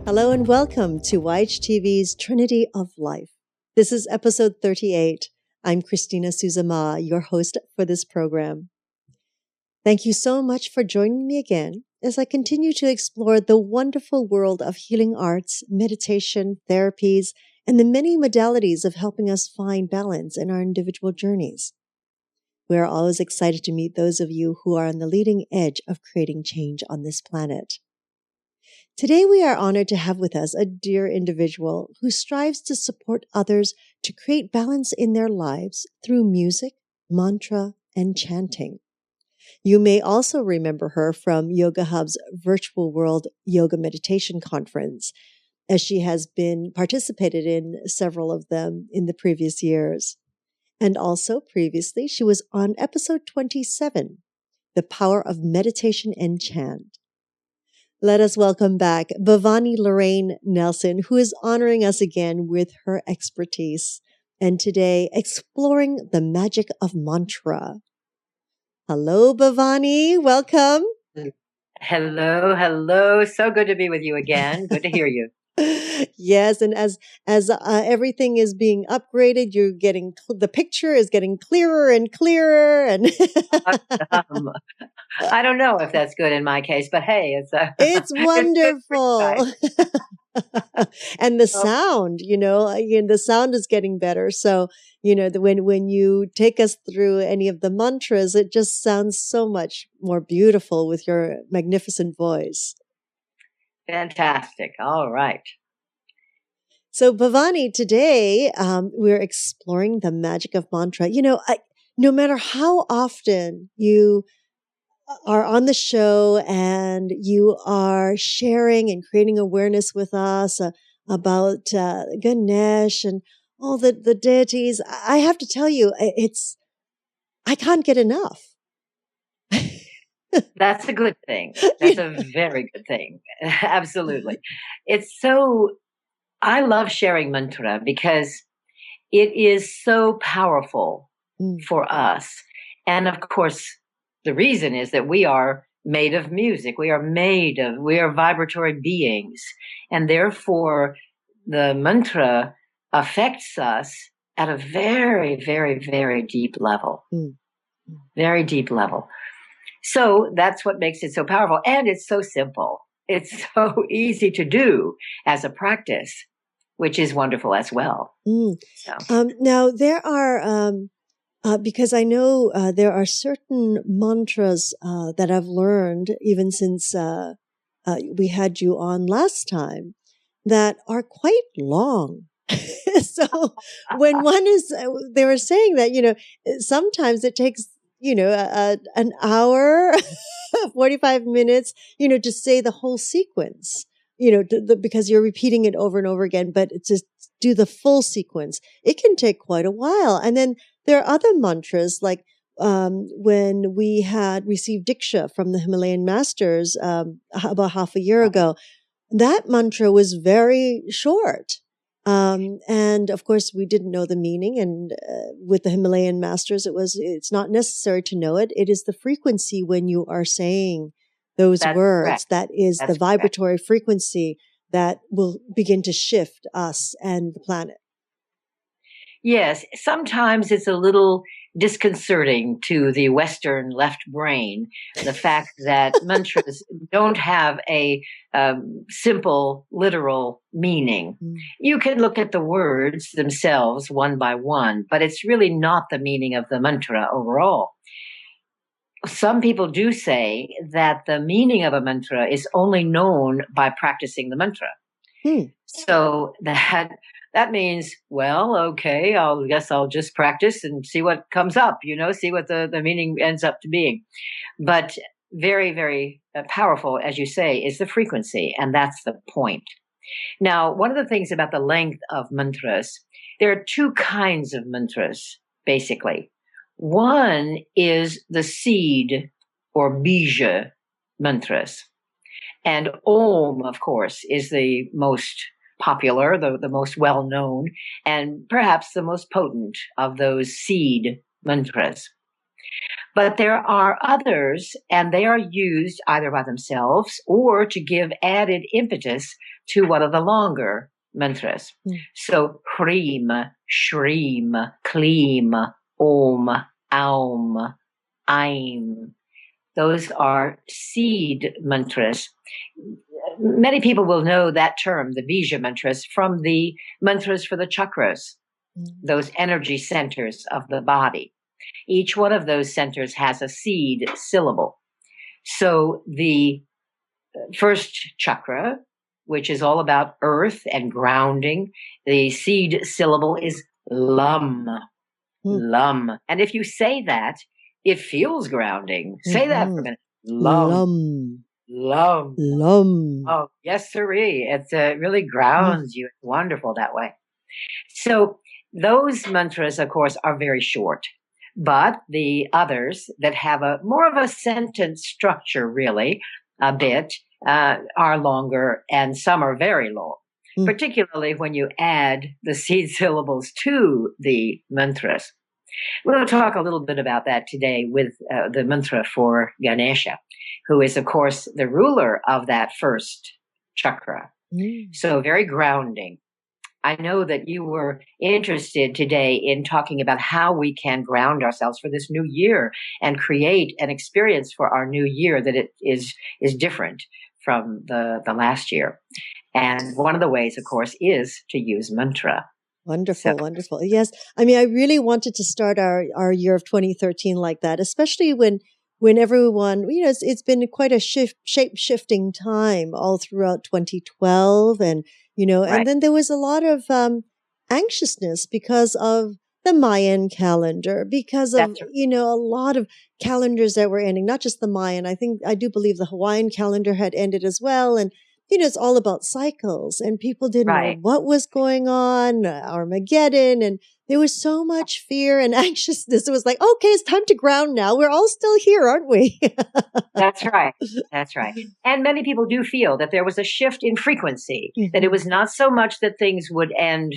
Hello and welcome to YHTV's Trinity of Life. This is episode 38. I'm Christina Suzama, your host for this program. Thank you so much for joining me again as I continue to explore the wonderful world of healing arts, meditation, therapies, and the many modalities of helping us find balance in our individual journeys. We are always excited to meet those of you who are on the leading edge of creating change on this planet. Today, we are honored to have with us a dear individual who strives to support others to create balance in their lives through music, mantra, and chanting. You may also remember her from Yoga Hub's Virtual World Yoga Meditation Conference, as she has been participated in several of them in the previous years. And also previously, she was on episode 27, The Power of Meditation and Chant. Let us welcome back Bhavani Lorraine Nelson, who is honoring us again with her expertise, and today exploring the magic of mantra. Hello, Bhavani. Welcome. Hello. So good to be with you again. Good to hear you. Yes, and as everything is being upgraded, you're getting the picture is getting clearer and clearer, and I don't know if that's good in my case, but hey, it's wonderful. And the sound, the sound is getting better. So, when you take us through any of the mantras, it just sounds so much more beautiful with your magnificent voice. Fantastic. All right. So, Bhavani, today we're exploring the magic of mantra. No matter how often you are on the show and you are sharing and creating awareness with us about Ganesh and all the deities, I have to tell you, I can't get enough. That's a good thing. That's a very good thing. Absolutely. I love sharing mantra because it is so powerful for us. And of course, the reason is that we are made of music. We are vibratory beings. And therefore, the mantra affects us at a very, very, very deep level. Very deep level. So that's what makes it so powerful. And it's so simple. It's so easy to do as a practice, which is wonderful as well. So. Now, there are, because I know there are certain mantras that I've learned, even since we had you on last time, that are quite long. So when they were saying that, sometimes it takes, an hour, 45 minutes, to say the whole sequence, because you're repeating it over and over again, but to do the full sequence, it can take quite a while. And then there are other mantras, like when we had received Diksha from the Himalayan masters about half a year ago, that mantra was very short. And of course, we didn't know the meaning. And with the Himalayan masters, it's not necessary to know it. It is the frequency when you are saying those words. Correct. That is the vibratory frequency that will begin to shift us and the planet. Yes, sometimes it's a little disconcerting to the Western left brain, the fact that mantras don't have a simple, literal meaning. You can look at the words themselves one by one, but it's really not the meaning of the mantra overall. Some people do say that the meaning of a mantra is only known by practicing the mantra. So that means, well, okay, I guess I'll just practice and see what comes up, see what the meaning ends up to being. But very, very powerful, as you say, is the frequency. And that's the point. Now, one of the things about the length of mantras, there are two kinds of mantras, basically. One is the seed or bija mantras. And Om, of course, is the most popular, the most well-known, and perhaps the most potent of those seed mantras. But there are others, and they are used either by themselves or to give added impetus to one of the longer mantras. So Hreem, Shreem, Kleem, Om, Aum, Aim. Those are seed mantras. Many people will know that term, the Bija mantras, from the mantras for the chakras, those energy centers of the body. Each one of those centers has a seed syllable. So the first chakra, which is all about earth and grounding, the seed syllable is Lam. Lum. And if you say that, it feels grounding. Say that for a minute. Lum. Lum. Lum. Oh, yes, sirree. It really grounds you. It's wonderful that way. So those mantras, of course, are very short. But the others that have a more of a sentence structure, really, a bit, are longer, and some are very long. Particularly when you add the seed syllables to the mantras. We'll talk a little bit about that today with the mantra for Ganesha, who is, of course, the ruler of that first chakra. So very grounding. I know that you were interested today in talking about how we can ground ourselves for this new year and create an experience for our new year that it is different from the last year. And one of the ways, of course, is to use mantra. Wonderful, wonderful. Yes. I mean, I really wanted to start our year of 2013 like that, especially when everyone, it's been quite a shape-shifting time all throughout 2012. And, and then there was a lot of anxiousness because of the Mayan calendar, because of, a lot of calendars that were ending, not just the Mayan. I do believe the Hawaiian calendar had ended as well. And, it's all about cycles, and people didn't know what was going on, Armageddon, and there was so much fear and anxiousness. It was like, okay, it's time to ground now. We're all still here, aren't we? That's right. That's right. And many people do feel that there was a shift in frequency, that it was not so much that things would end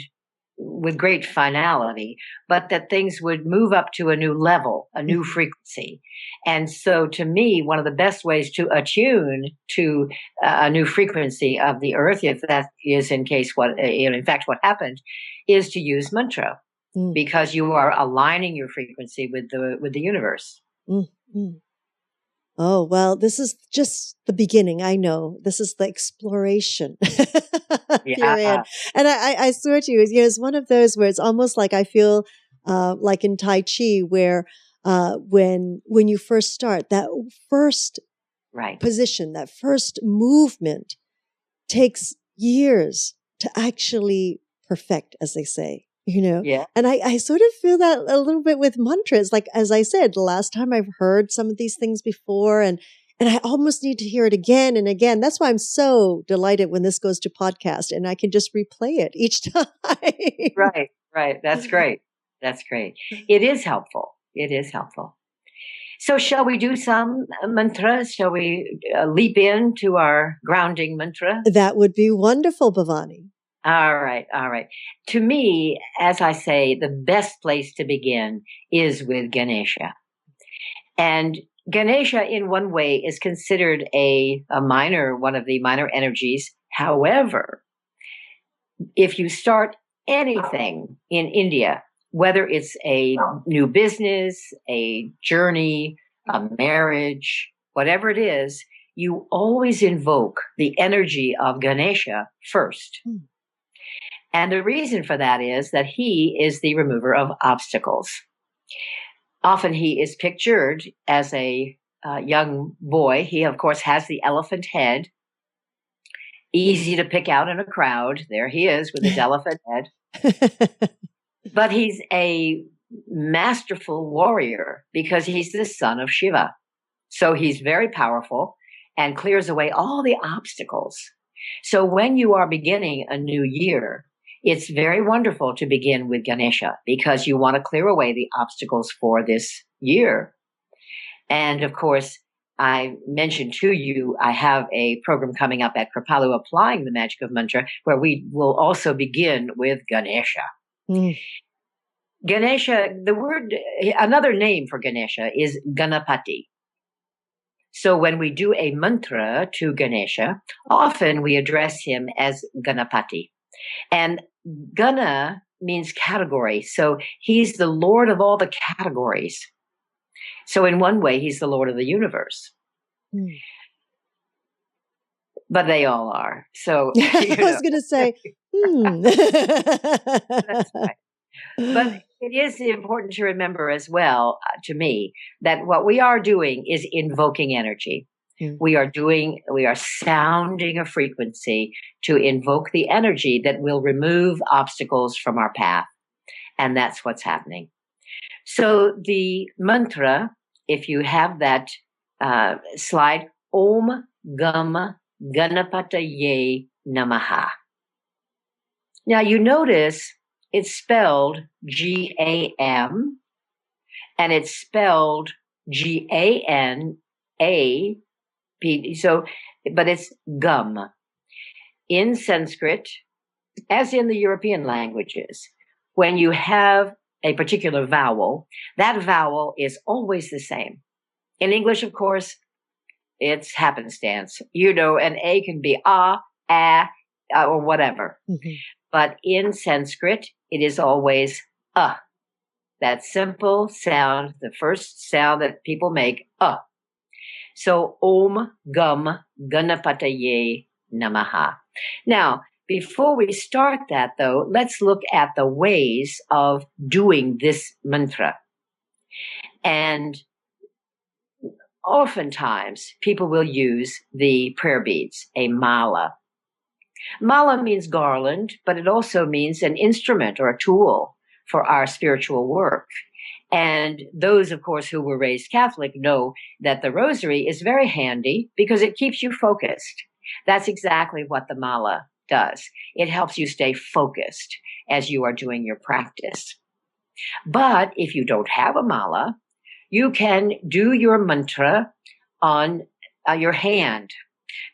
with great finality, but that things would move up to a new level, a new frequency. And so to me, one of the best ways to attune to a new frequency of the earth, if that is in fact what happened, is to use mantra, because you are aligning your frequency with the universe. Oh, well, this is just the beginning. I know this is the exploration period. And I swear to you, it's one of those where it's almost like I feel like in Tai Chi, where when you first start, that first position, that first movement takes years to actually perfect, as they say. And I sort of feel that a little bit with mantras. Like, as I said, the last time I've heard some of these things before, and I almost need to hear it again and again. That's why I'm so delighted when this goes to podcast and I can just replay it each time. Right. That's great. That's great. It is helpful. So shall we do some mantras? Shall we leap into our grounding mantra? That would be wonderful, Bhavani. All right. To me, as I say, the best place to begin is with Ganesha. And Ganesha, in one way, is considered one of the minor energies. However, if you start anything in India, whether it's a new business, a journey, a marriage, whatever it is, you always invoke the energy of Ganesha first. And the reason for that is that he is the remover of obstacles. Often he is pictured as a young boy. He, of course, has the elephant head, easy to pick out in a crowd. There he is with his elephant head. But he's a masterful warrior because he's the son of Shiva. So he's very powerful and clears away all the obstacles. So when you are beginning a new year, it's very wonderful to begin with Ganesha because you want to clear away the obstacles for this year. And of course, I mentioned to you, I have a program coming up at Kripalu, Applying the Magic of Mantra, where we will also begin with Ganesha. Ganesha, another name for Ganesha is Ganapati. So when we do a mantra to Ganesha, often we address him as Ganapati. And Gana means category. So he's the Lord of all the categories. So in one way, he's the Lord of the universe. But they all are. So, I was going to say, That's right. But it is important to remember as well, to me, that what we are doing is invoking energy. We are sounding a frequency to invoke the energy that will remove obstacles from our path. And that's what's happening. So the mantra, if you have that slide, Om Gam Ganapataye namaha. Now you notice it's spelled Gam and it's spelled GanaP. So, but it's gum. In Sanskrit, as in the European languages, when you have a particular vowel, that vowel is always the same. In English, of course, it's happenstance. An A can be or whatever. But in Sanskrit, it is always that simple sound, the first sound that people make, So Om Gam Ganapataye namaha. Now, before we start that, though, let's look at the ways of doing this mantra. And oftentimes, people will use the prayer beads, a mala. Mala means garland, but it also means an instrument or a tool for our spiritual work. And those, of course, who were raised Catholic know that the rosary is very handy because it keeps you focused. That's exactly what the mala does. It helps you stay focused as you are doing your practice. But if you don't have a mala, you can do your mantra on your hand,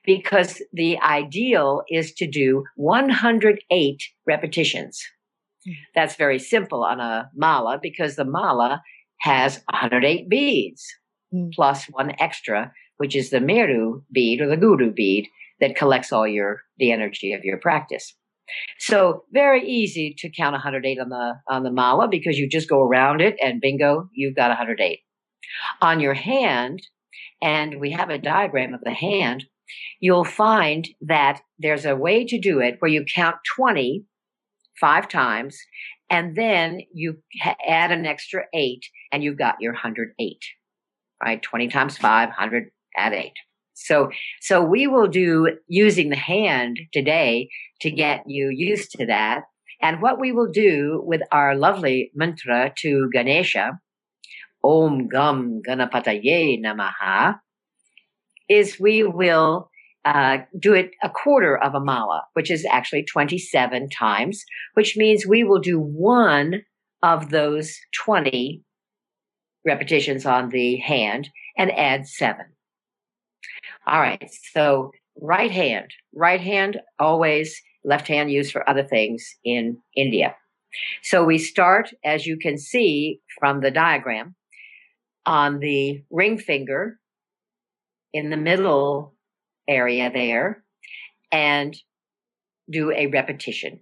because the ideal is to do 108 repetitions. That's very simple on a mala because the mala has 108 beads plus one extra, which is the meru bead or the guru bead that collects all the energy of your practice. So very easy to count 108 on the mala because you just go around it and bingo, you've got 108. On your hand, and we have a diagram of the hand, you'll find that there's a way to do it where you count 20 5 times, and then you add an extra 8, and you've got your 108, right? 20 times 5, 100, add 8. So we will do using the hand today to get you used to that. And what we will do with our lovely mantra to Ganesha, Om Gam Ganapataye namaha, is we will do it a quarter of a mala, which is actually 27 times, which means we will do one of those 20 repetitions on the hand and add 7. All right. So right hand, always, left hand used for other things in India. So we start, as you can see from the diagram, on the ring finger in the middle area there and do a repetition.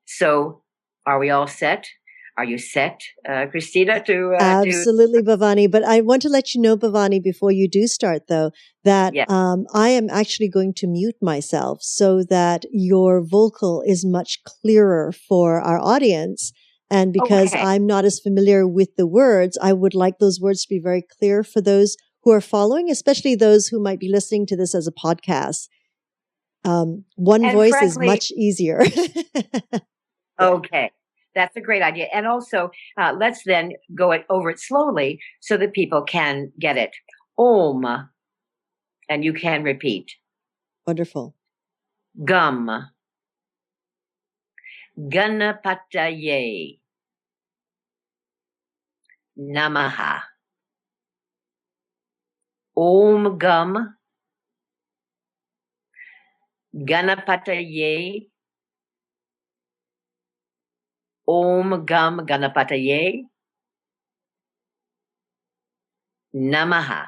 So are we all set? Are you set, Christina, to Absolutely, Bhavani. But I want to let you know, Bhavani, before you do start, though, that I am actually going to mute myself so that your vocal is much clearer for our audience. And because I'm not as familiar with the words, I would like those words to be very clear for those who are following, especially those who might be listening to this as a podcast. One voice is much easier. Okay. That's a great idea. And also, let's then go over it slowly so that people can get it. Om. And you can repeat. Wonderful. Gam. Ganapataye. Namaha. Om Gam Ganapataye. Om Gam Ganapataye. Namaha.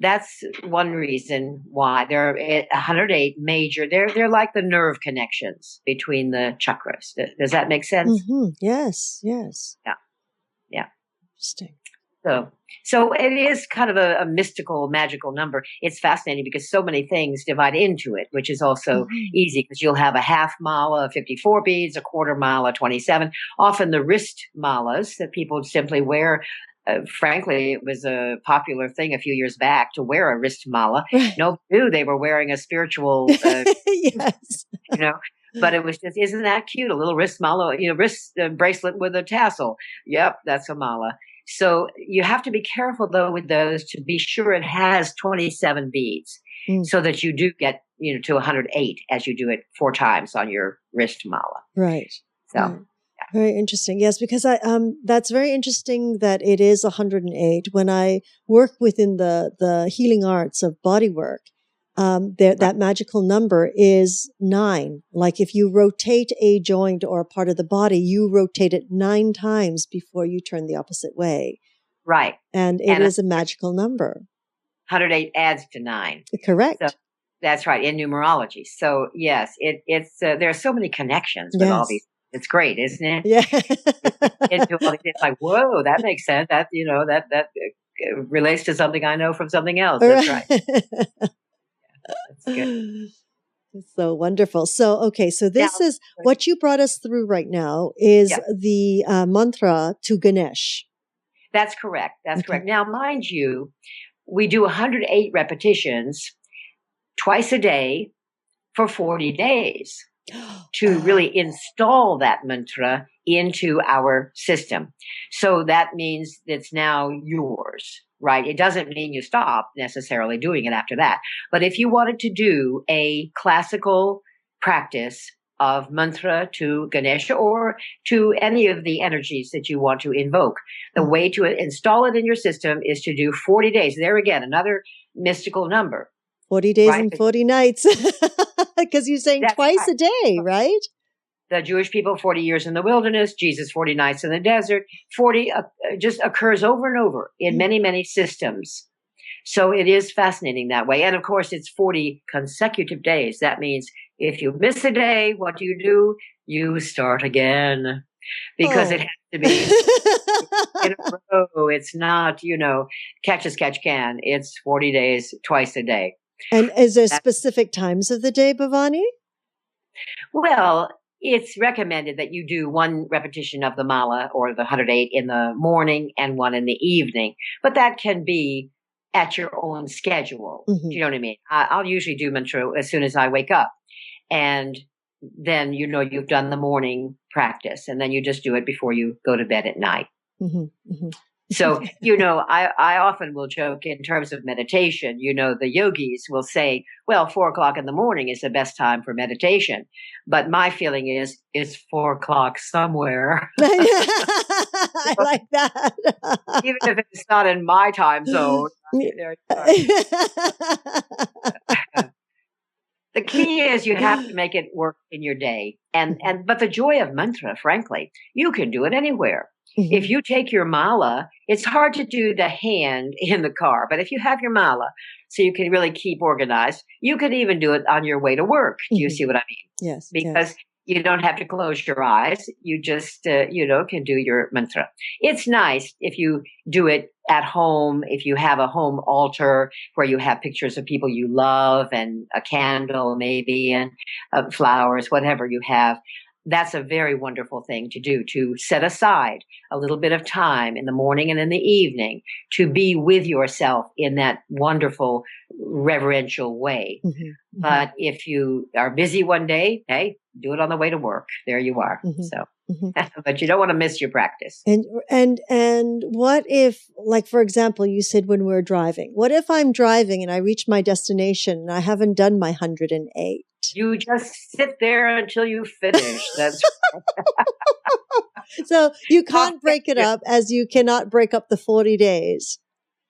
that's one reason why there are 108 major. They're like the nerve connections between the chakras. Does that make sense? Yes. Yes. Yeah. Yeah. Interesting. So it is kind of a mystical, magical number. It's fascinating because so many things divide into it, which is also easy because you'll have a half mala, 54 beads, a quarter mala, 27. Often the wrist malas that people simply wear. Frankly, it was a popular thing a few years back to wear a wrist mala. Right. Nobody knew they were wearing a spiritual, Yes. you know. But it was just, isn't that cute? A little wrist mala, wrist bracelet with a tassel. Yep, that's a mala. So you have to be careful, though, with those to be sure it has 27 beads so that you do get, to 108 as you do it 4 times on your wrist mala. Right. So. Right. Very interesting. Yes, because that's very interesting that it is 108. When I work within the healing arts of body work, that magical number is 9. Like if you rotate a joint or a part of the body, you rotate it 9 times before you turn the opposite way. Right. And it is a magical number. 108 adds to 9. Correct. So that's right, in numerology. So yes, it's there are so many connections with all these. It's great, isn't it? Yeah. It's like, whoa, that makes sense. That that relates to something I know from something else. That's right. That's good. It's so wonderful. So this is what you brought us through right now is the mantra to Ganesh. That's correct. That's correct. Now, mind you, we do 108 repetitions twice a day for 40 days. To really install that mantra into our system. So that means it's now yours, right? It doesn't mean you stop necessarily doing it after that. But if you wanted to do a classical practice of mantra to Ganesha or to any of the energies that you want to invoke, the way to install it in your system is to do 40 days. There again, another mystical number. 40 days and 40 nights. Because you're saying twice a day, right? The Jewish people, 40 years in the wilderness, Jesus, 40 nights in the desert. 40 just occurs over and over in many, many systems. So it is fascinating that way. And of course, it's 40 consecutive days. That means if you miss a day, what do? You start again. Because it has to be in a row. It's not, catch as catch can. It's 40 days, twice a day. And is there specific times of the day, Bhavani? Well, it's recommended that you do 1 repetition of the mala or the 108 in the morning and 1 in the evening. But that can be at your own schedule. Do you know what I mean? I'll usually do mantra as soon as I wake up. And then you've done the morning practice. And then you just do it before you go to bed at night. So, I often will joke in terms of meditation, the yogis will say, well, 4:00 in the morning is the best time for meditation. But my feeling is it's 4:00 somewhere. I like that. Even if it's not in my time zone. There you are. The key is you have to make it work in your day. But the joy of mantra, frankly, you can do it anywhere. If you take your mala, it's hard to do the hand in the car, but if you have your mala, so you can really keep organized, you could even do it on your way to work. Do you see what I mean? Yes. Because you don't have to close your eyes. You just, can do your mantra. It's nice if you do it at home, if you have a home altar where you have pictures of people you love and a candle maybe and flowers, whatever you have. That's a very wonderful thing to do, to set aside a little bit of time in the morning and in the evening to be with yourself in that wonderful reverential way. But if you are busy one day, hey, do it on the way to work. There you are. So, but you don't want to miss your practice. And what if, like, for example, you said when we're driving, what if I'm driving and I reach my destination and I haven't done my 108? You just sit there until you finish. That's So you can't break it up as you cannot break up the 40 days.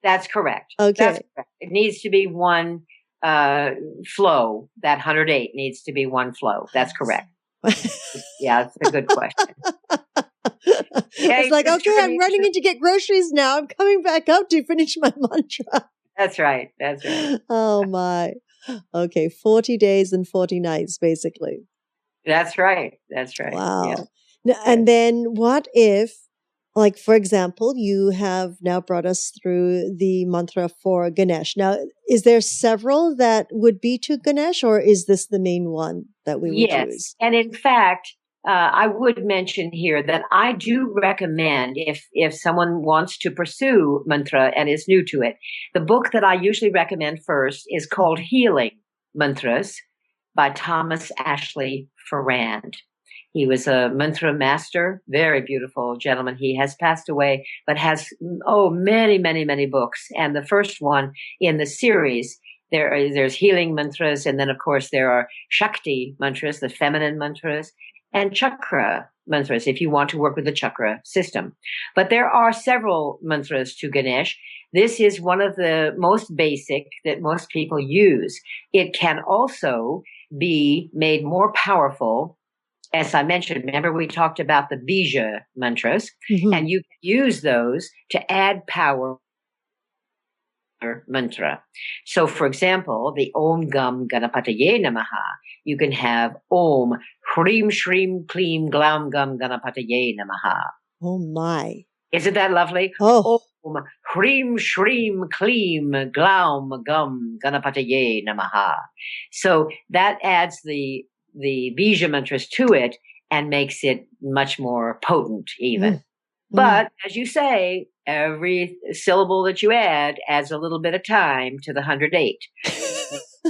That's correct. Okay. That's correct. It needs to be one flow. That 108 needs to be one flow. That's correct. Yeah, it's a good question. It's like, okay, I'm running in to get groceries now. I'm coming back up to finish my mantra. That's right. That's right. Oh my. Okay, 40 days and 40 nights, basically. That's right. That's right. Yeah. Wow. Yes. And then what if, like, for example, you have now brought us through the mantra for Ganesh. Now, is there several that would be to Ganesh, or is this the main one that we would Yes. use? And in fact, I would mention here that I do recommend if someone wants to pursue mantra and is new to it, the book that I usually recommend first is called Healing Mantras by Thomas Ashley Farrand. He was a mantra master, very beautiful gentleman. He has passed away, but has, many, many, many books. And the first one in the series, there's healing mantras. And then, of course, there are Shakti mantras, the feminine mantras, and chakra mantras, if you want to work with the chakra system. But there are several mantras to Ganesh. This is one of the most basic that most people use. It can also be made more powerful. As I mentioned, remember we talked about the bija mantras, Mhm. and you can use those to add power mantra. So, for example, the Om Gam Ganapataye namaha, you can have Om Hrim Shrim Kleem Glaum Gam Ganapataye namaha. Oh my. Isn't that lovely? Oh, Om Hrim Shrim Kleem Glaum Gam Ganapataye namaha. So that adds the bija mantras to it and makes it much more potent even. mm, mm. But as you say, every syllable that you add adds a little bit of time to the 108.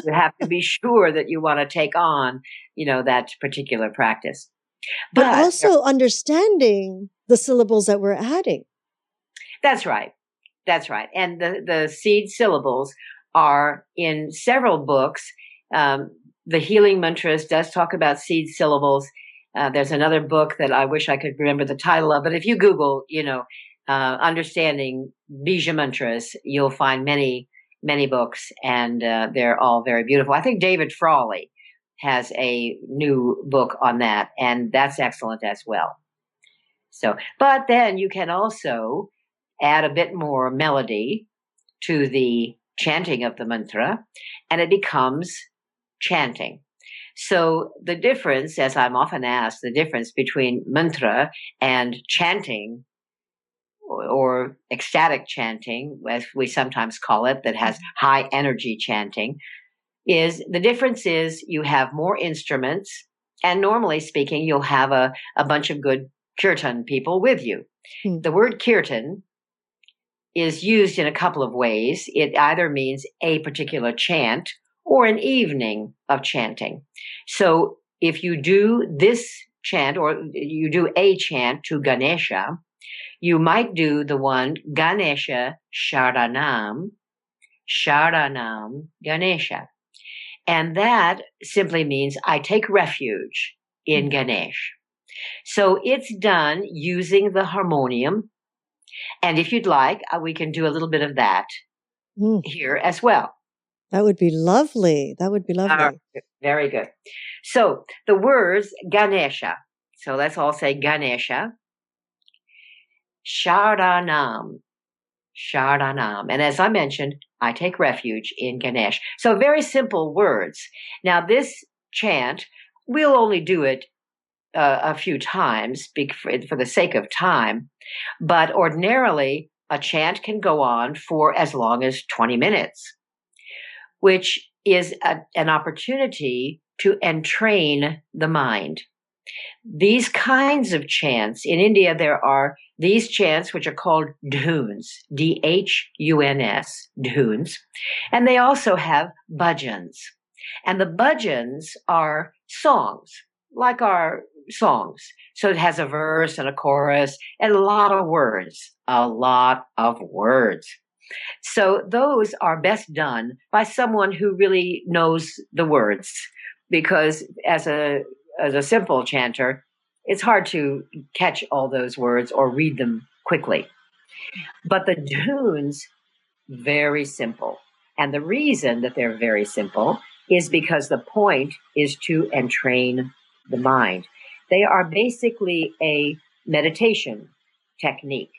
You have to be sure that you want to take on, that particular practice. But But also understanding the syllables that we're adding. that's right. That's right. And the seed syllables are in several books. The Healing Mantras does talk about seed syllables. There's another book that I wish I could remember the title of, but if you Google, understanding Bija mantras, you'll find many, many books, and they're all very beautiful. I think David Frawley has a new book on that, and that's excellent as well. So, but then you can also add a bit more melody to the chanting of the mantra, and it becomes chanting. So the difference, as I'm often asked, the difference between mantra and chanting or ecstatic chanting, as we sometimes call it, that has high energy chanting, is the difference is you have more instruments, and normally speaking, you'll have a bunch of good kirtan people with you. Hmm. The word kirtan is used in a couple of ways. It either means a particular chant or an evening of chanting. So if you do this chant or you do a chant to Ganesha, you might do the one Ganesha Sharanam, Sharanam Ganesha. And that simply means I take refuge in Ganesh. So it's done using the harmonium. And if you'd like, we can do a little bit of that here as well. That would be lovely. That would be lovely. Very good. So the words Ganesha. So let's all say Ganesha. Sharanam. Sharanam. And as I mentioned, I take refuge in Ganesh. So very simple words. Now this chant, we'll only do it a few times for the sake of time, but ordinarily a chant can go on for as long as 20 minutes, which is an opportunity to entrain the mind. These kinds of chants, in India, there are these chants which are called dhuns, D-H-U-N-S, dhuns, and they also have bhajans. And the bhajans are songs, like our songs. So it has a verse and a chorus and a lot of words, a lot of words. So those are best done by someone who really knows the words, because as a simple chanter, it's hard to catch all those words or read them quickly. But the dhuns, very simple. And the reason that they're very simple is because the point is to entrain the mind. They are basically a meditation technique,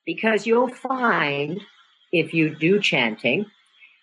because you'll find if you do chanting,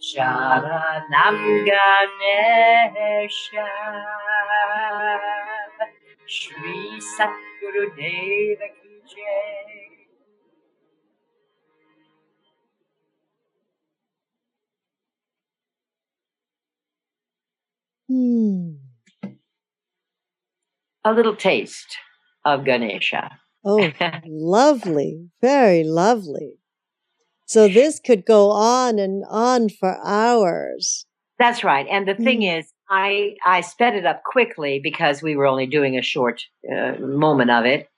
Sharanam Ganesha Shri Satguru Deva Ki Jai. A little taste of Ganesha. Oh, lovely. Very lovely. So this could go on and on for hours. That's right. And the thing is, I sped it up quickly because we were only doing a short moment of it.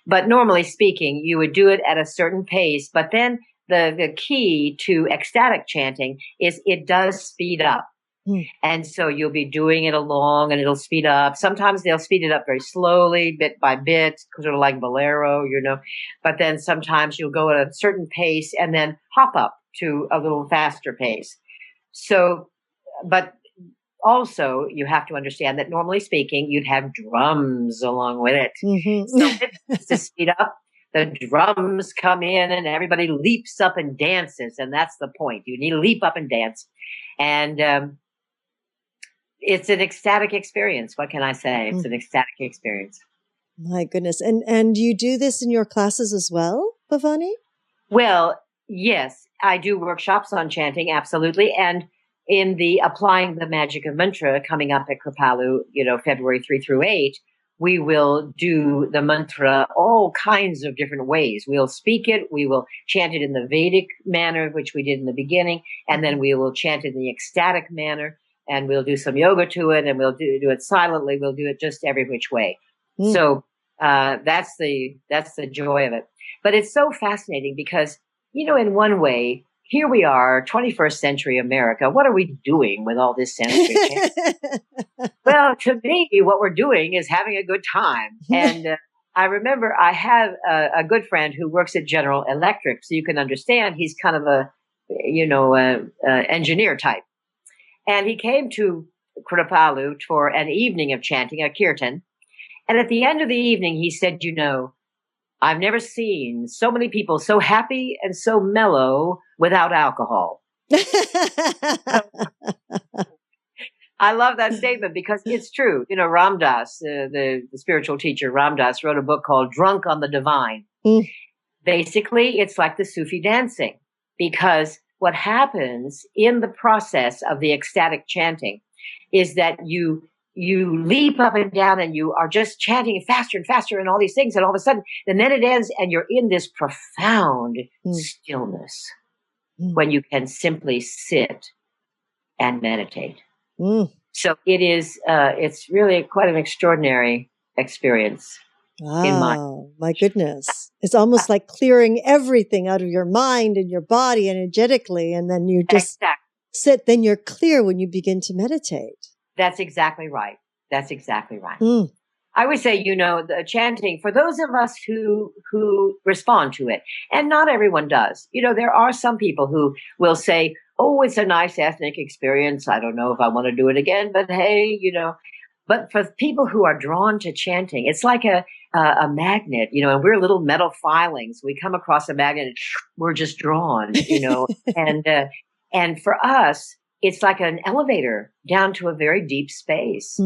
But normally speaking, you would do it at a certain pace. But then the key to ecstatic chanting is it does speed up. And so you'll be doing it along and it'll speed up. Sometimes they'll speed it up very slowly, bit by bit, sort of like bolero, but then sometimes you'll go at a certain pace and then hop up to a little faster pace. So, but also you have to understand that normally speaking, you'd have drums along with it. So to speed up, the drums come in and everybody leaps up and dances. And that's the point. You need to leap up and dance. And, it's an ecstatic experience. What can I say? It's an ecstatic experience. My goodness. And you do this in your classes as well, Bhavani? Well, yes, I do workshops on chanting, absolutely. And in the Applying the Magic of Mantra coming up at Kripalu, February 3 through 8, we will do the mantra all kinds of different ways. We'll speak it. We will chant it in the Vedic manner, which we did in the beginning. And then we will chant it in the ecstatic manner. And we'll do some yoga to it, and we'll do it silently. We'll do it just every which way. So that's the joy of it. But it's so fascinating because, in one way, here we are, 21st century America. What are we doing with all this Sanskrit chanting? Well, to me, what we're doing is having a good time. And I remember I have a good friend who works at General Electric, so you can understand he's kind of a engineer type. And he came to Kripalu for an evening of chanting, a kirtan. And at the end of the evening, he said, I've never seen so many people so happy and so mellow without alcohol. I love that statement because it's true. Ram Dass, the spiritual teacher, Ram Dass, wrote a book called Drunk on the Divine. Basically, it's like the Sufi dancing because what happens in the process of the ecstatic chanting is that you leap up and down and you are just chanting faster and faster and all these things. And all of a sudden, and then it ends and you're in this profound stillness when you can simply sit and meditate. So it is, it's really quite an extraordinary experience. Wow, my goodness. It's almost like clearing everything out of your mind and your body energetically. And then you just sit, then you're clear when you begin to meditate. That's exactly right. That's exactly right. I would say, the chanting, for those of us who respond to it, and not everyone does, there are some people who will say, oh, it's a nice ethnic experience. I don't know if I want to do it again, but hey, but for people who are drawn to chanting, it's like a magnet, and we're little metal filings. We come across a magnet and we're just drawn, and for us, it's like an elevator down to a very deep space.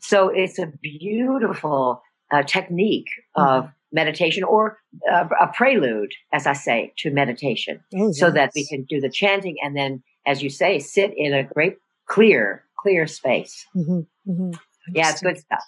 So it's a beautiful technique of meditation or a prelude, as I say, to meditation so that we can do the chanting and then, as you say, sit in a great, clear space. Yeah, it's good stuff.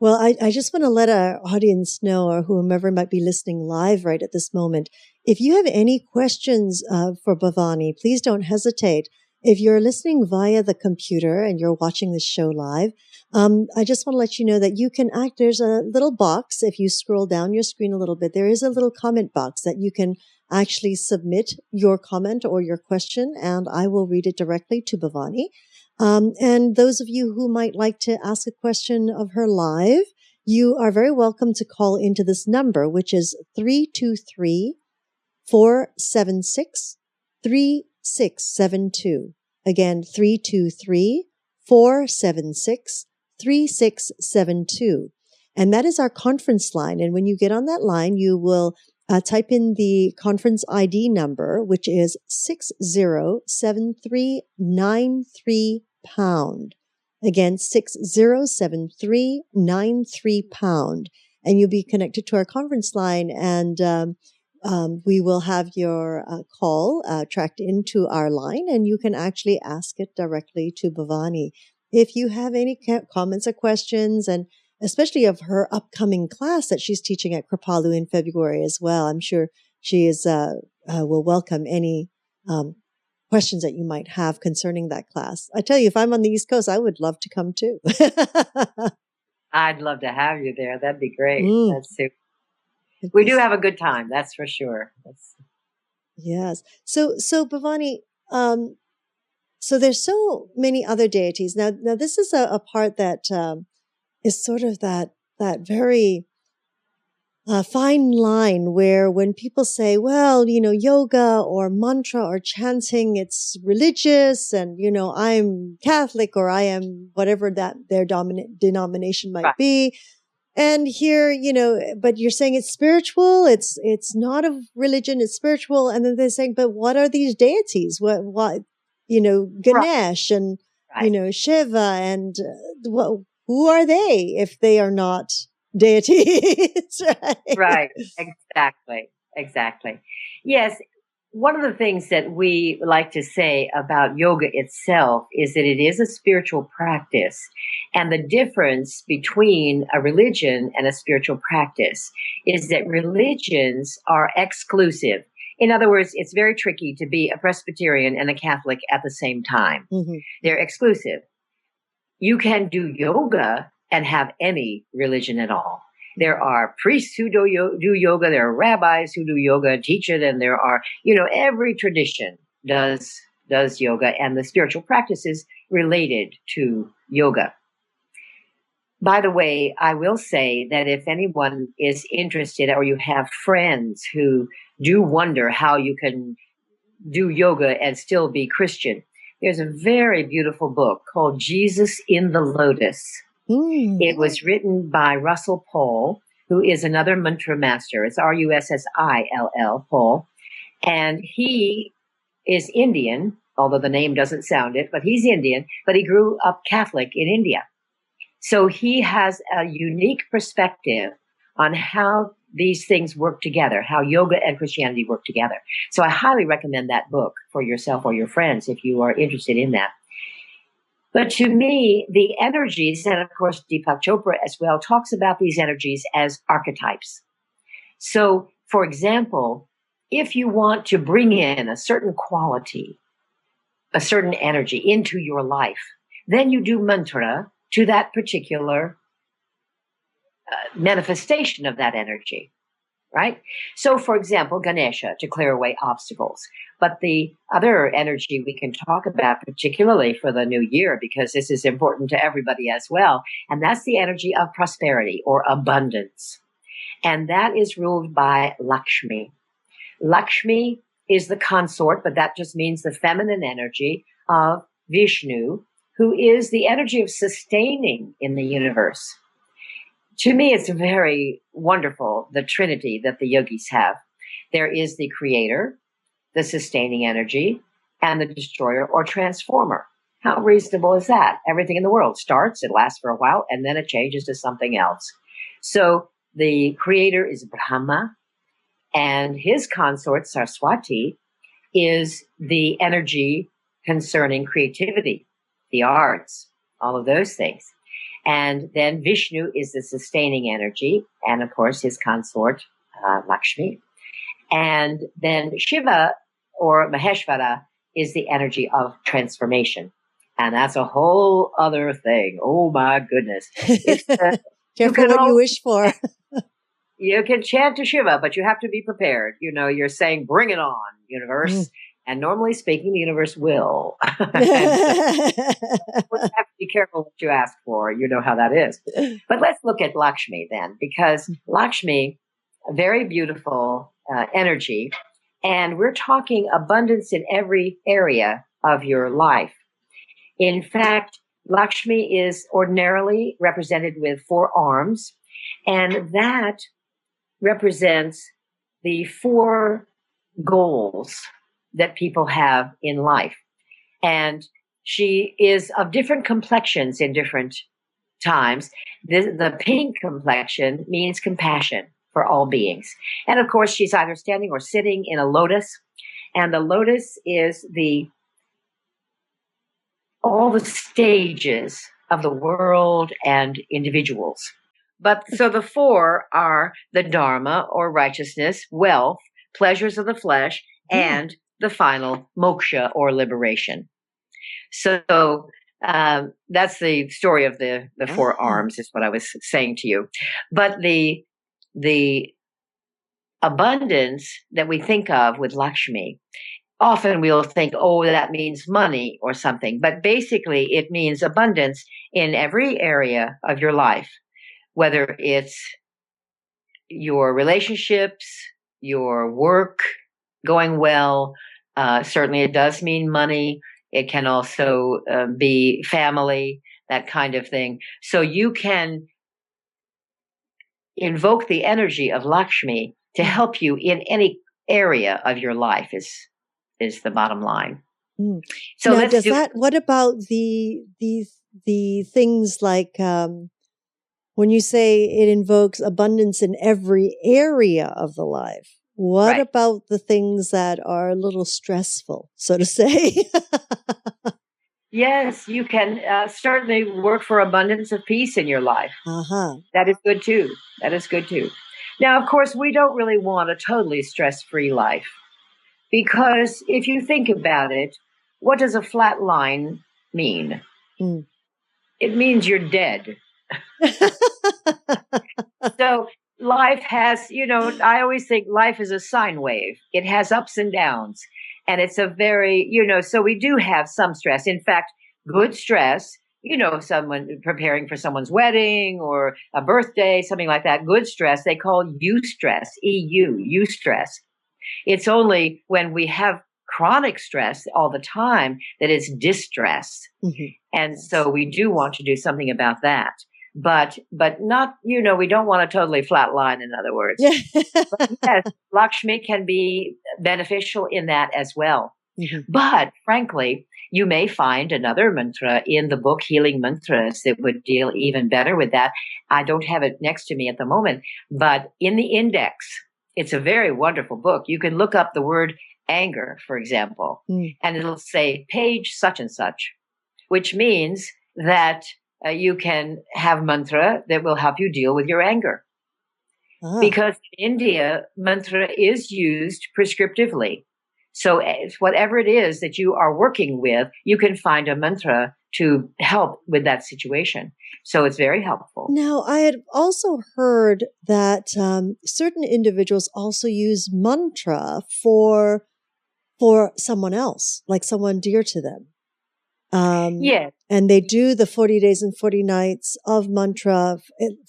Well, I just want to let our audience know, or whomever might be listening live right at this moment, if you have any questions for Bhavani, please don't hesitate. If you're listening via the computer and you're watching this show live, I just want to let you know that you can there's a little box. If you scroll down your screen a little bit, there is a little comment box that you can actually submit your comment or your question, and I will read it directly to Bhavani. And those of you who might like to ask a question of her live, you are very welcome to call into this number, which is 323-476-3672. Again, 323-476-3672. And that is our conference line. And when you get on that line, you will type in the conference ID number, which is 607393 pound. Again, 607393 pound. And you'll be connected to our conference line, and we will have your call tracked into our line, and you can actually ask it directly to Bhavani. If you have any comments or questions, and especially of her upcoming class that she's teaching at Kripalu in February as well, I'm sure she is will welcome any questions that you might have concerning that class. I tell you, if I'm on the East Coast, I would love to come too. I'd love to have you there. That'd be great. Mm. That's super. We do have a good time, that's for sure. Yes. So Bhavani, so there's so many other deities. Now this is a part that is sort of that very fine line where when people say, well, yoga or mantra or chanting, it's religious, and, I'm Catholic, or I am whatever that their dominant denomination might be. And here, but you're saying it's spiritual. It's not a religion. It's spiritual. And then they're saying, but what are these deities? What, Ganesh and, Shiva, and who are they if they are not deities? Right. Exactly. Yes. One of the things that we like to say about yoga itself is that it is a spiritual practice. And the difference between a religion and a spiritual practice is that religions are exclusive. In other words, it's very tricky to be a Presbyterian and a Catholic at the same time. Mm-hmm. They're exclusive. You can do yoga and have any religion at all. There are priests who do yoga. There are rabbis who do yoga and teach it. And there are, every tradition does yoga, and the spiritual practices related to yoga. By the way, I will say that if anyone is interested, or you have friends who do wonder how you can do yoga and still be Christian, there's a very beautiful book called Jesus in the Lotus. It was written by Russell Paul, who is another mantra master. It's Russill, Paul. And he is Indian, although the name doesn't sound it, but he's Indian, but he grew up Catholic in India. So he has a unique perspective on how these things work together, how yoga and Christianity work together. So I highly recommend that book for yourself or your friends if you are interested in that. But to me, the energies, and of course Deepak Chopra as well, talks about these energies as archetypes. So, for example, if you want to bring in a certain quality, a certain energy into your life, then you do mantra to that particular manifestation of that energy. Right? So, for example, Ganesha, to clear away obstacles. But the other energy we can talk about, particularly for the new year, because this is important to everybody as well, and that's the energy of prosperity or abundance. And that is ruled by Lakshmi. Lakshmi is the consort, but that just means the feminine energy of Vishnu, who is the energy of sustaining in the universe. To me, it's very wonderful, the trinity that the yogis have. There is the creator, the sustaining energy, and the destroyer or transformer. How reasonable is that? Everything in the world starts, it lasts for a while, and then it changes to something else. So the creator is Brahma, and his consort, Saraswati, is the energy concerning creativity, the arts, all of those things. And then Vishnu is the sustaining energy, and of course his consort, Lakshmi. And then Shiva, or Maheshvara, is the energy of transformation. And that's a whole other thing. Oh my goodness. Careful what you wish for. You can chant to Shiva, but you have to be prepared. You're saying, bring it on, universe. And normally speaking, the universe will. You have to be careful what you ask for. You know how that is. But let's look at Lakshmi then, because Lakshmi, a very beautiful energy, and we're talking abundance in every area of your life. In fact, Lakshmi is ordinarily represented with 4 arms, and that represents the four goals that people have in life. And she is of different complexions in different times. The pink complexion means compassion for all beings. And of course, she's either standing or sitting in a lotus. And the lotus is all the stages of the world and individuals. But so the four are the Dharma or righteousness, wealth, pleasures of the flesh, and the final moksha or liberation. So that's the story of the four arms, is what I was saying to you. But the abundance that we think of with Lakshmi, often we'll think, oh, that means money or something. But basically, it means abundance in every area of your life, whether it's your relationships, your work going well. Certainly, it does mean money. It can also be family, that kind of thing. So you can invoke the energy of Lakshmi to help you in any area of your life is the bottom line. So now, what about the things like when you say it invokes abundance in every area of the life? What about the things that are a little stressful, so to say? Yes, you can certainly work for abundance of peace in your life. That is good too. That is good too. Now, of course, we don't really want a totally stress-free life, because if you think about it, what does a flat line mean? It means you're dead. So life has, I always think life is a sine wave. It has ups and downs. And it's a very, so we do have some stress. In fact, good stress, someone preparing for someone's wedding or a birthday, something like that, good stress, they call eustress, eustress. It's only when we have chronic stress all the time that it's distress. And so we do want to do something about that. But not, we don't want a totally flat line, in other words. But yes, Lakshmi can be beneficial in that as well. But frankly, you may find another mantra in the book, Healing Mantras, that would deal even better with that. I don't have it next to me at the moment, but in the index, it's a very wonderful book. You can look up the word anger, for example, and it'll say page such and such, which means that you can have mantra that will help you deal with your anger. Because in India, mantra is used prescriptively. So whatever it is that you are working with, you can find a mantra to help with that situation. So it's very helpful. Now, I had also heard that certain individuals also use mantra for someone else, like someone dear to them. Yes. And they do the 40 days and 40 nights of mantra.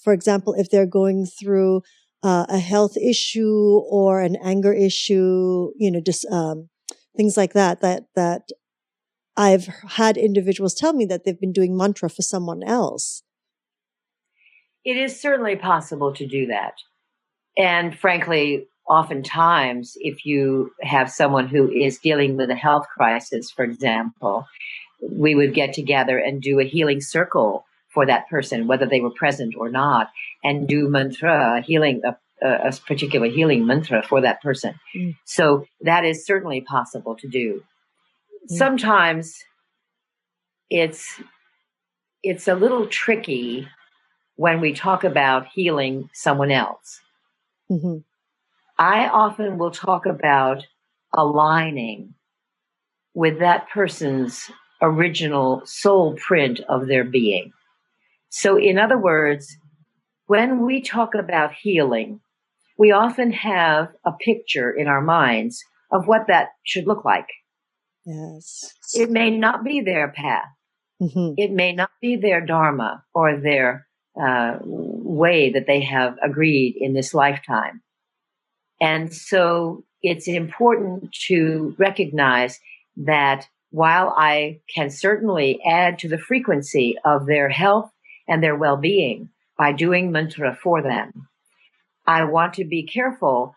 For example, if they're going through a health issue or an anger issue, just things like that I've had individuals tell me that they've been doing mantra for someone else. It is certainly possible to do that. And frankly, oftentimes, if you have someone who is dealing with a health crisis, for example, we would get together and do a healing circle for that person, whether they were present or not, and do mantra, a particular healing mantra for that person. So that is certainly possible to do. Sometimes it's a little tricky when we talk about healing someone else. I often will talk about aligning with that person's original soul print of their being. So in other words, when we talk about healing, we often have a picture in our minds of what that should look like. Yes. It may not be their path. It may not be their dharma or their way that they have agreed in this lifetime. And so it's important to recognize that while I can certainly add to the frequency of their health and their well-being by doing mantra for them, I want to be careful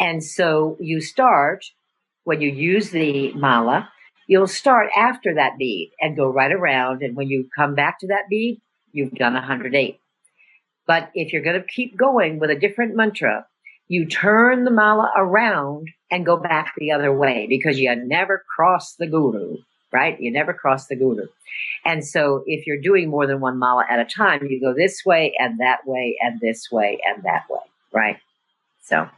And so you start, when you use the mala, you'll start after that bead and go right around. And when you come back to that bead, you've done 108. But if you're going to keep going with a different mantra, you turn the mala around and go back the other way, because you never cross the guru, right? You never cross the guru. And so if you're doing more than one mala at a time, you go this way and that way and this way and that way, right? So,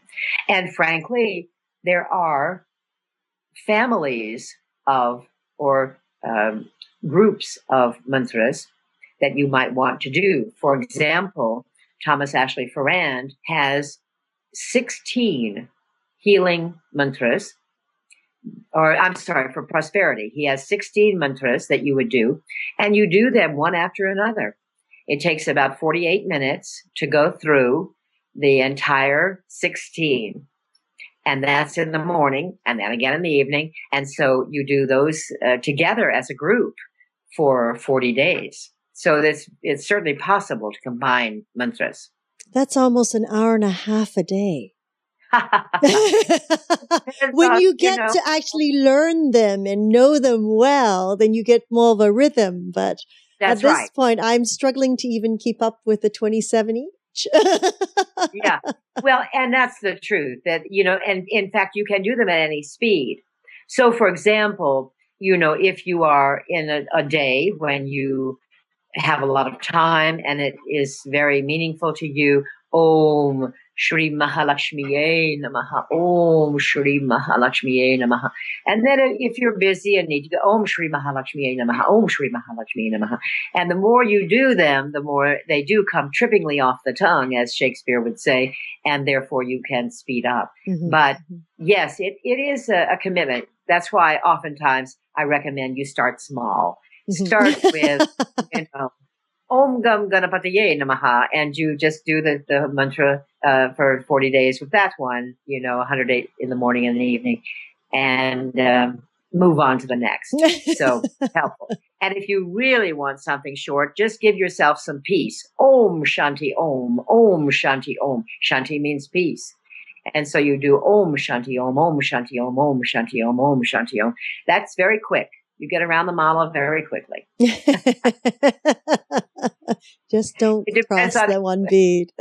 and frankly, there are families of, or groups of mantras that you might want to do. For example, Thomas Ashley Farrand has 16 healing mantras, or I'm sorry, for prosperity. He has 16 mantras that you would do, and you do them one after another. It takes about 48 minutes to go through the entire 16. And that's in the morning, and then again in the evening. And so you do those together as a group for 40 days. So it's certainly possible to combine mantras. That's almost an hour and a half a day. When you get to actually learn them and know them well, then you get more of a rhythm. But at this point, I'm struggling to even keep up with the 27 each. Yeah. Well, and that's the truth, that, and in fact, you can do them at any speed. So for example, if you are in a day when you have a lot of time and it is very meaningful to you, Om Shri Mahalakshmiye Namaha, Om Shri Mahalakshmiye Namaha. And then if you're busy and need to go, Om Shri Mahalakshmiye Namaha, Om Shri Mahalakshmiye Namaha. And the more you do them, the more they do come trippingly off the tongue, as Shakespeare would say, and therefore you can speed up. Mm-hmm. But yes, it is a commitment. That's why oftentimes I recommend you start small. Start with, Om Gam Ganapataye namaha, and you just do the mantra for 40 days with that one, 108 in the morning and the evening, and move on to the next. So helpful. And if you really want something short, just give yourself some peace. Om Shanti Om, Om Shanti Om. Shanti means peace. And so you do Om Shanti Om, Om Shanti Om, Om Shanti Om, Om Shanti Om. That's very quick. You get around the mala very quickly. Just don't cross that one bead.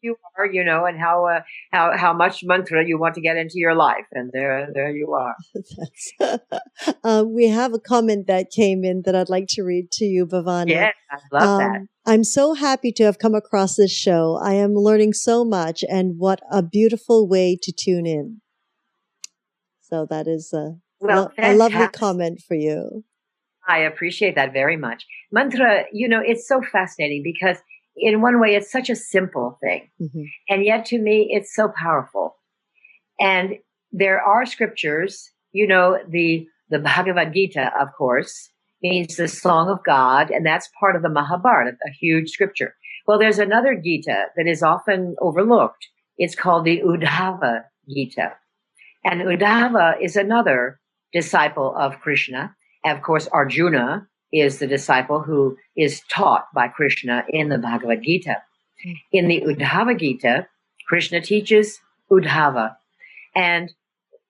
You are, and how much mantra you want to get into your life, and there you are. We have a comment that came in that I'd like to read to you, Bhavani. Yeah, I love that. I'm so happy to have come across this show. I am learning so much, and what a beautiful way to tune in. So that is a lovely comment for you. I appreciate that very much. Mantra, it's so fascinating because in one way it's such a simple thing. Mm-hmm. And yet to me, it's so powerful. And there are scriptures, the Bhagavad Gita, of course, means the Song of God. And that's part of the Mahabharata, a huge scripture. Well, there's another Gita that is often overlooked. It's called the Uddhava Gita. And Uddhava is another disciple of Krishna. And of course, Arjuna is the disciple who is taught by Krishna in the Bhagavad Gita. In the Uddhava Gita, Krishna teaches Uddhava. And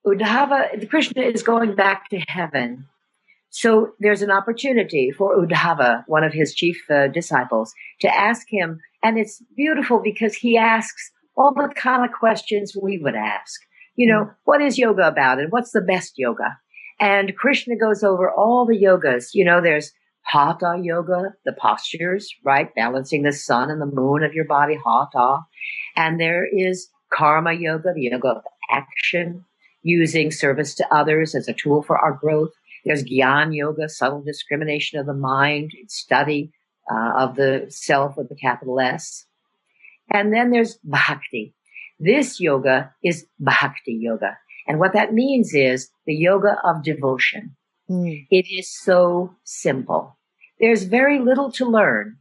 Uddhava, Krishna is going back to heaven. So there's an opportunity for Uddhava, one of his chief disciples, to ask him. And it's beautiful because he asks all the kind of questions we would ask. What is yoga about and what's the best yoga? And Krishna goes over all the yogas. There's Hatha yoga, the postures, right? Balancing the sun and the moon of your body, Hatha. And there is Karma yoga, the yoga of action, using service to others as a tool for our growth. There's Gyan yoga, subtle discrimination of the mind, study of the self with the capital S. And then there's Bhakti. This yoga is Bhakti yoga. And what that means is the yoga of devotion. It is so simple. There's very little to learn.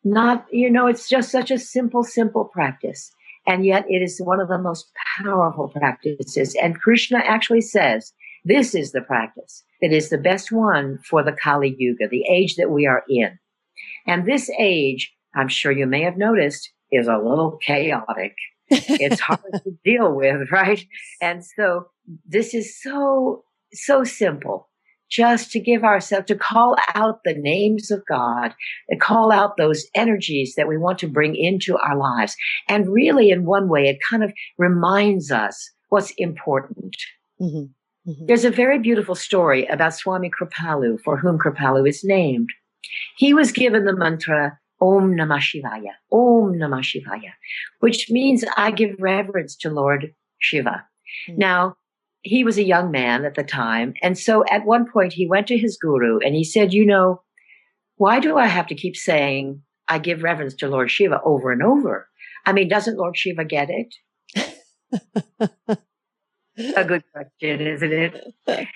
It's just such a simple practice. And yet it is one of the most powerful practices. And Krishna actually says, this is the practice that is the best one for the Kali Yuga, the age that we are in. And this age, I'm sure you may have noticed, is a little chaotic. It's hard to deal with, right? And so this is so simple. Just to give ourselves, to call out the names of God, and call out those energies that we want to bring into our lives. And really, in one way, it kind of reminds us what's important. Mm-hmm. Mm-hmm. There's a very beautiful story about Swami Kripalu, for whom Kripalu is named. He was given the mantra Om Namah Shivaya, which means I give reverence to Lord Shiva. Mm-hmm. Now, he was a young man at the time. And so at one point he went to his guru and he said, why do I have to keep saying I give reverence to Lord Shiva over and over? I mean, doesn't Lord Shiva get it? A good question, isn't it?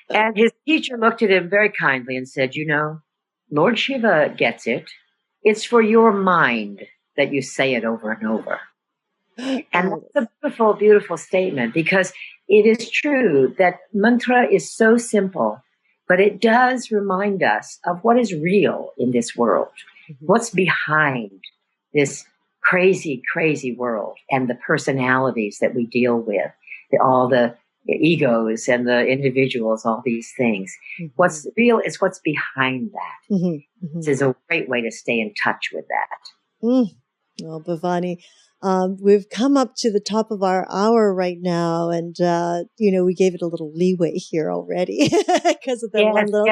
And his teacher looked at him very kindly and said, Lord Shiva gets it. It's for your mind that you say it over and over. And that's a beautiful, beautiful statement, because it is true that mantra is so simple, but it does remind us of what is real in this world, what's behind this crazy, crazy world, and the personalities that we deal with, all the egos and the individuals, all these things. Mm-hmm. What's real is what's behind that. Mm-hmm. Mm-hmm. This is a great way to stay in touch with that. Well, Bhavani, we've come up to the top of our hour right now, and we gave it a little leeway here already because of that one little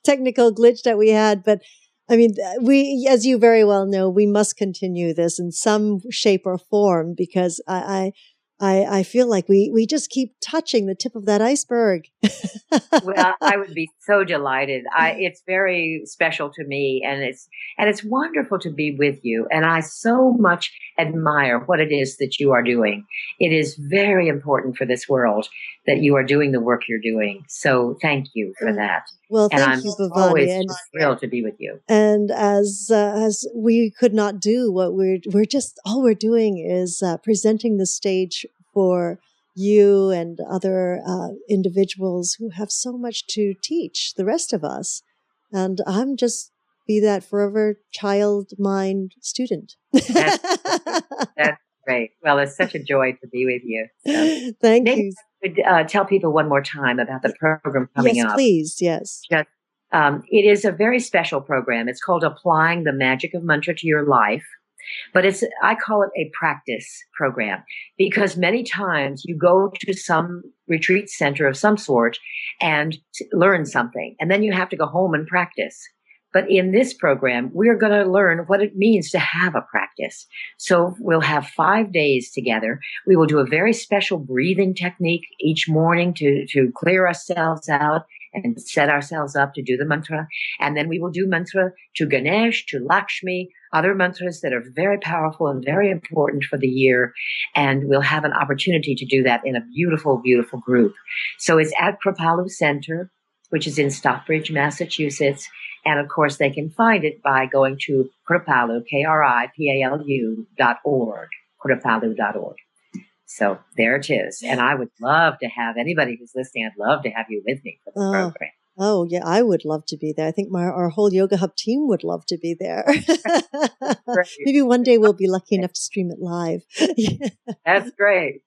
technical glitch that we had. But I mean, we, as you very well know, we must continue this in some shape or form, because I feel like we just keep touching the tip of that iceberg. Well, I would be so delighted. It's very special to me, and it's wonderful to be with you. And I so much admire what it is that you are doing. It is very important for this world that you are doing the work you're doing. So thank you for that. Well, thank you, Bhavani. Always just thrilled to be with you. And as we could not do what all we're doing is presenting the stage for you and other individuals who have so much to teach the rest of us. And I'm just be that forever child mind student. That's great. Well, it's such a joy to be with you. So Thank you. I could tell people one more time about the program coming up. Yes, please. Yes. It is a very special program. It's called Applying the Magic of Mantra to Your Life. But I call it a practice program, because many times you go to some retreat center of some sort and learn something, and then you have to go home and practice. But in this program, we're going to learn what it means to have a practice. So we'll have 5 days together. We will do a very special breathing technique each morning to clear ourselves out and set ourselves up to do the mantra. And then we will do mantra to Ganesh, to Lakshmi, other mantras that are very powerful and very important for the year. And we'll have an opportunity to do that in a beautiful, beautiful group. So it's at Kripalu Center, which is in Stockbridge, Massachusetts. And of course, they can find it by going to Kripalu, KRIPALU.org, Kripalu.org. So there it is. And I would love to have anybody who's listening, I'd love to have you with me for the program. Oh, yeah, I would love to be there. I think our whole Yoga Hub team would love to be there. Maybe one day we'll be lucky enough to stream it live. That's great.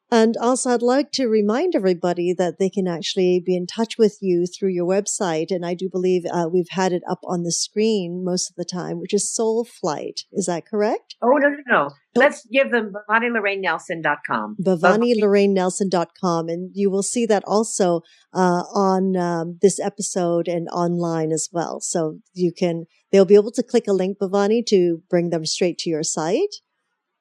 And also, I'd like to remind everybody that they can actually be in touch with you through your website. And I do believe we've had it up on the screen most of the time, which is Soul Flight. Is that correct? Oh, no. Let's give them BhavaniLorraineNelson.com. BhavaniLorraineNelson.com. And you will see that also on this episode and online as well. So they'll be able to click a link, Bhavani, to bring them straight to your site.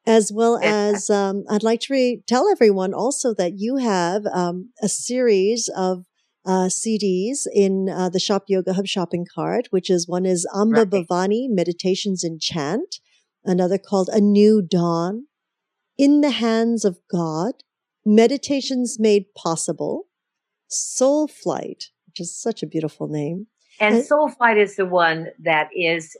As well as, I'd like to tell everyone also that you have a series of CDs in the Shop Yoga Hub shopping cart, one is Amba Bhavani, Meditations in Chant, another called A New Dawn, In the Hands of God, Meditations Made Possible, Soul Flight, which is such a beautiful name. And Soul Flight is the one that is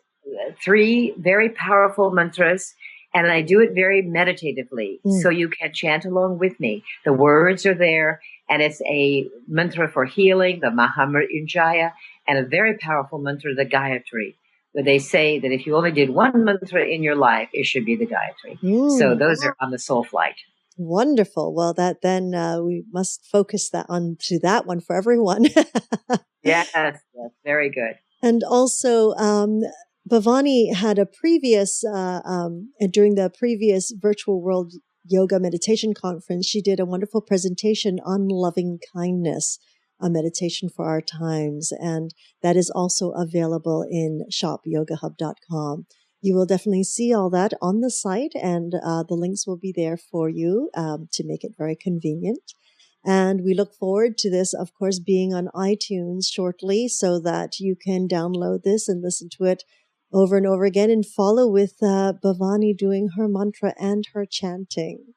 3 very powerful mantras. And I do it very meditatively, so you can chant along with me. The words are there, and it's a mantra for healing, the Mahamrityunjaya, and a very powerful mantra, the Gayatri, where they say that if you only did one mantra in your life, it should be the Gayatri. So those are on the soul flight. Wonderful. Well, that then we must focus that on to that one for everyone. Yes, very good. And also, Bhavani had a previous, during the previous Virtual World Yoga Meditation Conference, she did a wonderful presentation on loving kindness, a meditation for our times. And that is also available in shopyogahub.com. You will definitely see all that on the site, and the links will be there for you to make it very convenient. And we look forward to this, of course, being on iTunes shortly so that you can download this and listen to it over and over again and follow with Bhavani doing her mantra and her chanting.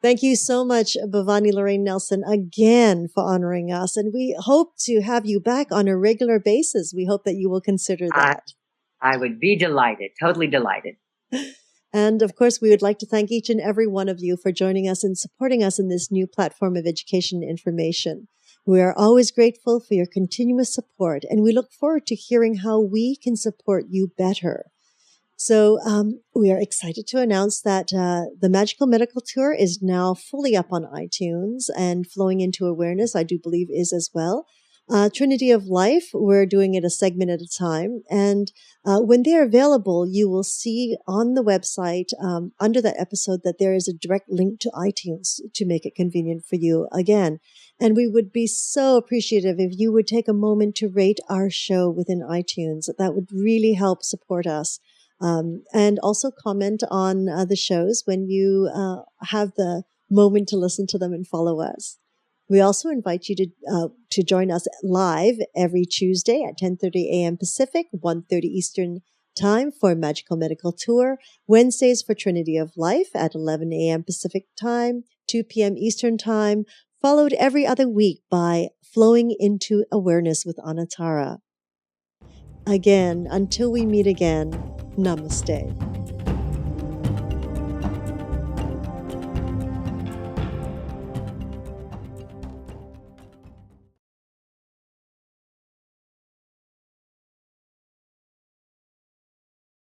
Thank you so much, Bhavani Lorraine Nelson, again for honoring us. And we hope to have you back on a regular basis. We hope that you will consider that. I would be delighted, totally delighted. And of course, we would like to thank each and every one of you for joining us and supporting us in this new platform of education and information. We are always grateful for your continuous support, and we look forward to hearing how we can support you better. So we are excited to announce that the Magical Medical Tour is now fully up on iTunes, and Flowing into Awareness, I do believe, is as well. Trinity of Life, we're doing it a segment at a time. And when they're available, you will see on the website under that episode that there is a direct link to iTunes to make it convenient for you again. And we would be so appreciative if you would take a moment to rate our show within iTunes. That would really help support us. And also comment on the shows when you have the moment to listen to them and follow us. We also invite you to join us live every Tuesday at 10:30 a.m. Pacific, 1:30 Eastern Time for Magical Medical Tour. Wednesdays for Trinity of Life at 11 a.m. Pacific Time, 2 p.m. Eastern Time, followed every other week by Flowing into Awareness with Anatara. Again, until we meet again, namaste.